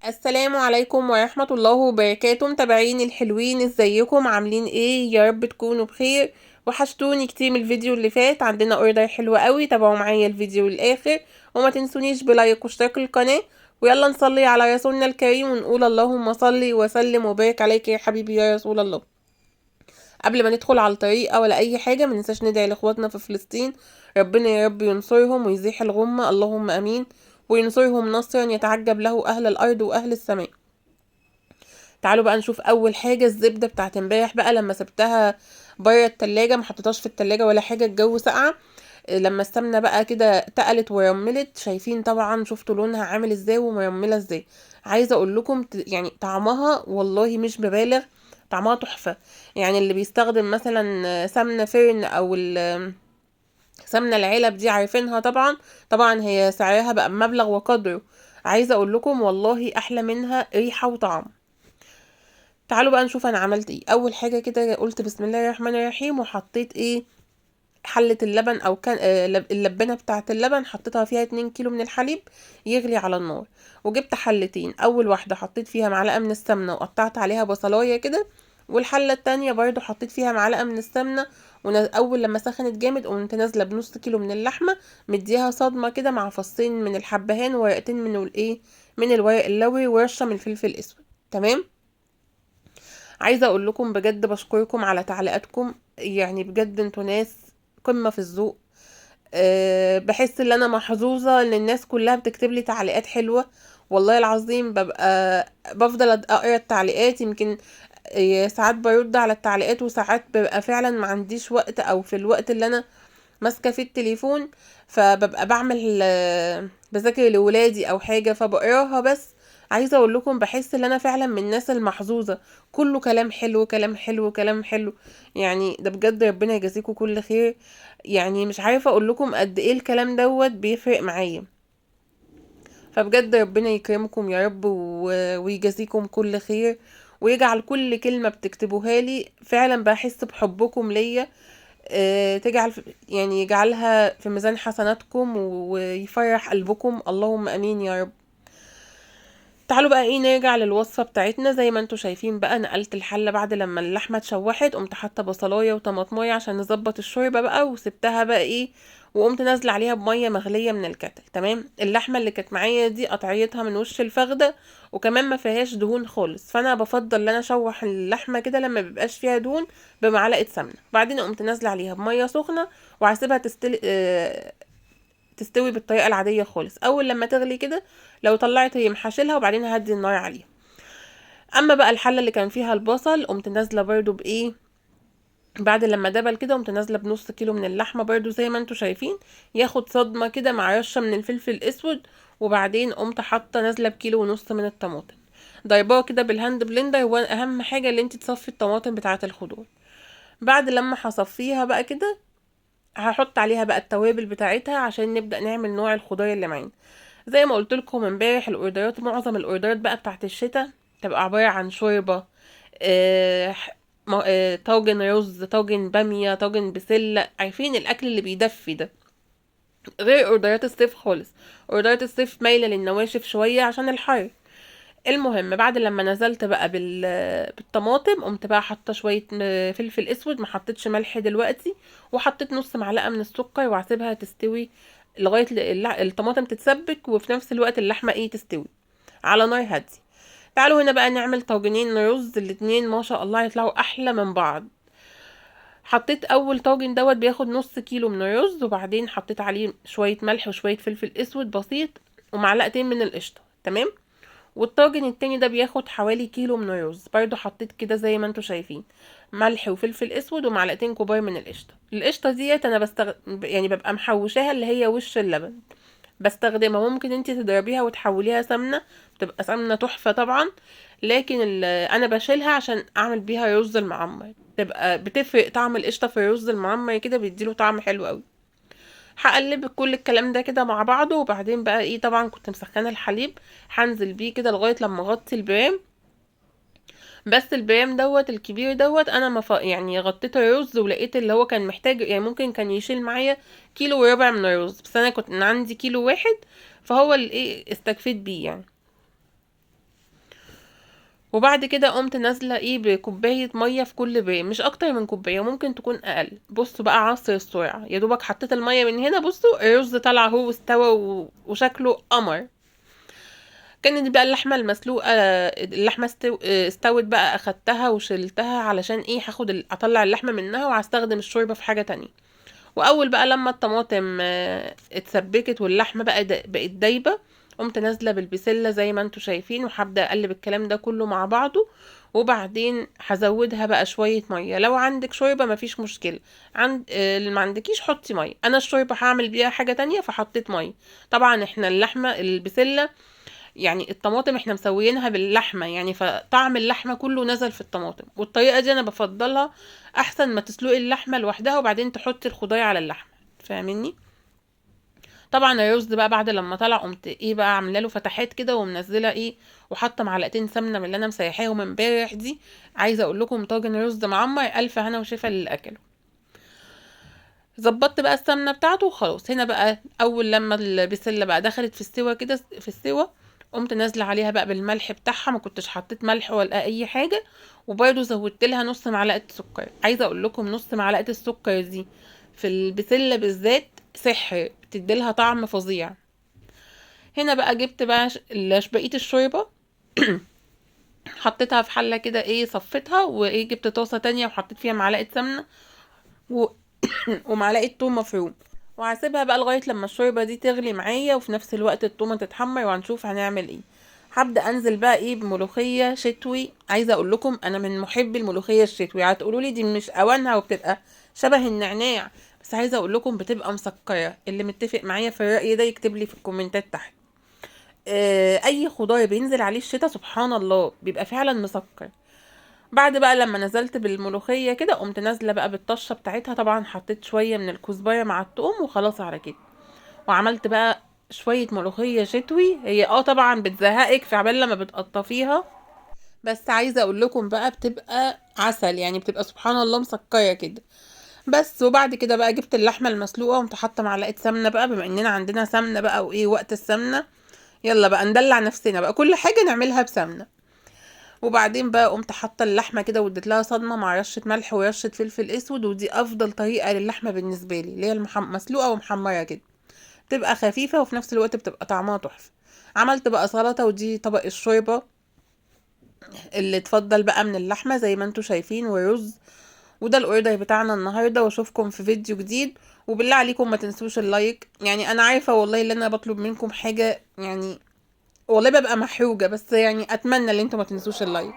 السلام عليكم ورحمة الله وبركاته. متابعين الحلوين، ازيكم؟ عاملين ايه؟ يا رب تكونوا بخير. وحشتوني كتير من الفيديو اللي فات. عندنا اوردر حلو قوي، تابعوا معايا الفيديو للاخر وما تنسونيش بلايك واشتراك القناة. ويلا نصلي على رسولنا الكريم ونقول اللهم صل وسلم وبارك عليك يا حبيبي يا رسول الله. قبل ما ندخل على الطريقة ولا اي حاجة، ما ننساش ندعي لاخواتنا في فلسطين، ربنا يا رب ينصرهم ويزيح الغمة، اللهم امين. وينصرهم نصرا يتعجب له اهل الارض واهل السماء. تعالوا بقى نشوف اول حاجة. الزبدة بتاعت امبارح بقى لما سبتها بره التلاجة، ما حطيتهاش في التلاجة ولا حاجة، الجو ساقعة. لما السمنة بقى كده تقلت ورملت، شايفين طبعا، شفتوا لونها عامل ازاي ومرملة ازاي. عايزة اقول لكم يعني طعمها والله مش ببالغ، طعمها تحفة. يعني اللي بيستخدم مثلا سمنة فرن او سمنة العلب دي، عارفينها طبعا. طبعا هي سعرها بقى بمبلغ وقدره. عايزة اقول لكم والله احلى منها ريحة وطعم. تعالوا بقى نشوف انا عملت ايه. اول حاجه كده قلت بسم الله الرحمن الرحيم، وحطيت ايه، حله اللبن او كان اللبنه بتاعه اللبن، حطيتها فيها 2 كيلو من الحليب يغلي على النار. وجبت حلتين، اول واحده حطيت فيها معلقه من السمنه وقطعت عليها بصلايه كده، والحله التانية برضو حطيت فيها معلقه من السمنه. واول لما سخنت جامد قمت نازله بنص كيلو من اللحمه، مديها صدمه كده مع فصين من الحبهان وورقتين من الايه، من الورق اللوري، ورشه من الفلفل الاسود. تمام. عايزه اقول لكم بجد بشكركم على تعليقاتكم، يعني بجد انتوا ناس قمه في الذوق. بحس ان انا محظوظه ان الناس كلها بتكتب لي تعليقات حلوه. والله العظيم ببقى بفضل اقرا التعليقات. يمكن ساعات برد على التعليقات، وساعات ببقى فعلا ما عنديش وقت، او في الوقت اللي انا ماسكه فيه التليفون، فببقى بعمل بذاكر لولادي او حاجه فبقراها بس. عايزه اقول لكم بحس ان انا فعلا من الناس المحظوظه. كله كلام حلو كلام حلو كلام حلو. يعني ده بجد ربنا يجازيكم كل خير. يعني مش عارفه اقول لكم قد ايه الكلام دوت بيفرق معايا. فبجد ربنا يكرمكم يا رب ويجازيكم كل خير، ويجعل كل كلمة بتكتبوها لي فعلا بحس بحبكم ليا. يعني يجعلها في ميزان حسناتكم ويفرح قلبكم، اللهم امين يا رب. تعالوا بقى ايه، نرجع للوصفة بتاعتنا. زي ما انتوا شايفين بقى، نقلت الحلة بعد لما اللحمة اتشوحت، قمت حاطة بصلاية وطماطماية عشان نظبط الشوربة بقى، وسبتها بقى ايه، وقمت نازلة عليها بمية مغلية من الكتل. تمام. اللحمة اللي كانت معايا دي قطعيتها من وش الفخدة، وكمان ما فيهاش دهون خالص، فانا بفضل ان انا اشوح اللحمة كده لما بيبقاش فيها دهون بمعلقة سمنة. بعدين قمت نازلة عليها بمية سخنة وهسيبها تستوي بالطريقه العاديه خالص. اول لما تغلي كده، لو طلعت هي محاشلها، وبعدين هدي النار عليها. اما بقى الحله اللي كان فيها البصل، قمت نازله برضو بايه، بعد لما دبل كده قمت نازله بنص كيلو من اللحمه برضو زي ما انتوا شايفين، ياخد صدمه كده مع رشه من الفلفل الاسود. وبعدين قمت حاطه نازله بكيلو ونص من الطماطم، ضرباه كده بالهاند بلندر. واهم حاجه اللي انت تصفي الطماطم بتاعه الخضار. بعد لما هصفيها بقى كده، هحط عليها بقى التوابل بتاعتها عشان نبدأ نعمل نوع الخضار اللي معانا. زي ما قلت لكم امبارح، الاوردرات معظم الاوردرات بقى بتاعت الشتاء تبقى عبارة عن شوربة، آه طاجن رز، طاجن بامية، طاجن بسلة، عارفين الاكل اللي بيدفي ده، غير اوردرات الصيف خالص. اوردرات الصيف مايلة للنواشف شوية عشان الحر. المهم بعد لما نزلت بقى بالطماطم، قمت بقى حاطه شويه فلفل اسود، ما حطيتش ملح دلوقتي، وحطيت نص معلقه من السكر، وهسيبها تستوي لغايه الطماطم تتسبك، وفي نفس الوقت اللحمه ايه تستوي على نار هاديه. تعالوا هنا بقى نعمل طاجنين رز، الاتنين ما شاء الله يطلعوا احلى من بعض. حطيت اول طاجن دوت بياخد نص كيلو من الرز، وبعدين حطيت عليه شويه ملح وشويه فلفل اسود بسيط ومعلقتين من القشطه. تمام. والطاجن التاني ده بياخد حوالي كيلو من الرز، برضو حطيت كده زي ما انتوا شايفين ملح وفلفل اسود ومعلقتين كبار من القشطه. القشطه ديت انا يعني ببقى محوشاها، اللي هي وش اللبن بستخدمها. ممكن انتي تضربيها وتحوليها سمنه، بتبقى سمنه تحفه طبعا. لكن انا بشيلها عشان اعمل بيها رز المعمر، تبقى بتفرق طعم القشطه في الرز المعمر كده، بيديله طعم حلو قوي. هقلب كل الكلام ده كده مع بعضه، وبعدين بقى ايه، طبعا كنت مسخنه الحليب، هنزل بيه كده لغايه لما اغطي البرام. بس البرام دوت الكبير دوت انا يعني غطيت الرز، ولقيت اللي هو كان محتاج، يعني ممكن كان يشيل معايا كيلو وربع من الرز، بس انا كنت عندي كيلو واحد، فهو اللي ايه استكفيت بيه يعني. وبعد كده قمت نازله ايه بكوبايه ميه في كل باقي، مش اكتر من كوبايه، ممكن تكون اقل. بصوا بقى عصر السرعه، يا دوبك حطيت الميه من هنا، بصوا الرز طلع هو استوى وشكله قمر. كانت بقى اللحمه المسلوقه، اللحمه استوت بقى، اخدتها وشلتها علشان ايه هاخد اطلع اللحمه منها وهستخدم الشوربه في حاجه تانية. واول بقى لما الطماطم اتسبكت واللحمه بقى بقت دايبه، قمت نازله بالبسله زي ما انتوا شايفين، وهبدا اقلب الكلام ده كله مع بعضه. وبعدين هزودها بقى شويه ميه، لو عندك شوربه مفيش مشكله، اللي ما عندكيش حطي ميه. انا الشوربه هعمل بيها حاجه تانية فحطيت ميه. طبعا احنا اللحمه البسله يعني الطماطم احنا مسويينها باللحمه يعني، فطعم اللحمه كله نزل في الطماطم، والطريقه دي انا بفضلها احسن ما تسلقي اللحمه لوحدها وبعدين تحطي الخضار على اللحمه. فاهميني؟ طبعا الرز بقى بعد لما طلع قمت ايه بقى عامله له فتحات كده ومنزله ايه، وحاطه معلقتين سمنه من اللي انا مسيحاهم امبارح دي. عايزه اقول لكم طاجن رز معمر الف هنا وشفا للي اكله. ظبطت بقى السمنه بتاعته وخلاص. هنا بقى اول لما البسله بقى دخلت في السوا كده، في السوا قمت نازله عليها بقى بالملح بتاعها، ما كنتش حطيت ملح ولا اي حاجه. وبرده زودت لها نص معلقه سكر. عايزه اقول لكم نص معلقه السكر دي في البسله بالذات سحر، بتدي لها طعم فظيع. هنا بقى جبت بقى بقيه الشوربه حطيتها في حله كده ايه، صفيتها، وايه جبت طاسه تانية وحطيت فيها معلقه سمنه و... ومعلقه توم مفروم، وهسيبها بقى لغايه لما الشوربه دي تغلي معايا وفي نفس الوقت التومه تتحمر، وهنشوف هنعمل ايه. هبدا انزل بقى ايه بملوخيه شتوي. عايزه اقول لكم انا من محبي الملوخيه الشتوي. هتقولوا لي دي مش اوانها وبتبقى شبه النعناع، بس عايزه اقول لكم بتبقى مسكره. اللي متفق معايا في الراي ده يكتب لي في الكومنتات تحت. اي خضار بينزل عليه الشتا سبحان الله بيبقى فعلا مسكر. بعد بقى لما نزلت بالملوخية كده قمت نازلة بقى بالطشة بتاعتها. طبعا حطيت شوية من الكزبرة مع الثوم وخلاص على كده. وعملت بقى شوية ملوخية شتوي. هي طبعا بتزهقك في عبال لما بتقطفيها، بس عايزة اقول لكم بقى بتبقى عسل يعني، بتبقى سبحان الله مسكرة كده. بس وبعد كده بقى جبت اللحمة المسلوقة وقمت حاطة معلقة سمنة بقى، بما اننا عندنا سمنة بقى وايه وقت السمنة، يلا بقى ندلع نفسنا بقى كل حاجة نعملها بسمنة. وبعدين بقى قمت حاطه اللحمه كده واديت لها صدمه مع رشه ملح ورشه فلفل اسود، ودي افضل طريقه للحمه بالنسبه لي، اللي هي مسلوقه ومحمره كده، بتبقى خفيفه وفي نفس الوقت بتبقى طعمها تحفه. عملت بقى سلطه، ودي طبق الشوربه اللي اتفضل بقى من اللحمه زي ما انتوا شايفين، ورز. وده الاوردر بتاعنا النهارده، واشوفكم في فيديو جديد. وبالله عليكم ما تنسوش اللايك، يعني انا عارفه والله اللي انا بطلب منكم حاجه يعني، والله ببقى محروجه، بس يعني اتمنى ان انتوا ما تنسوش اللايك.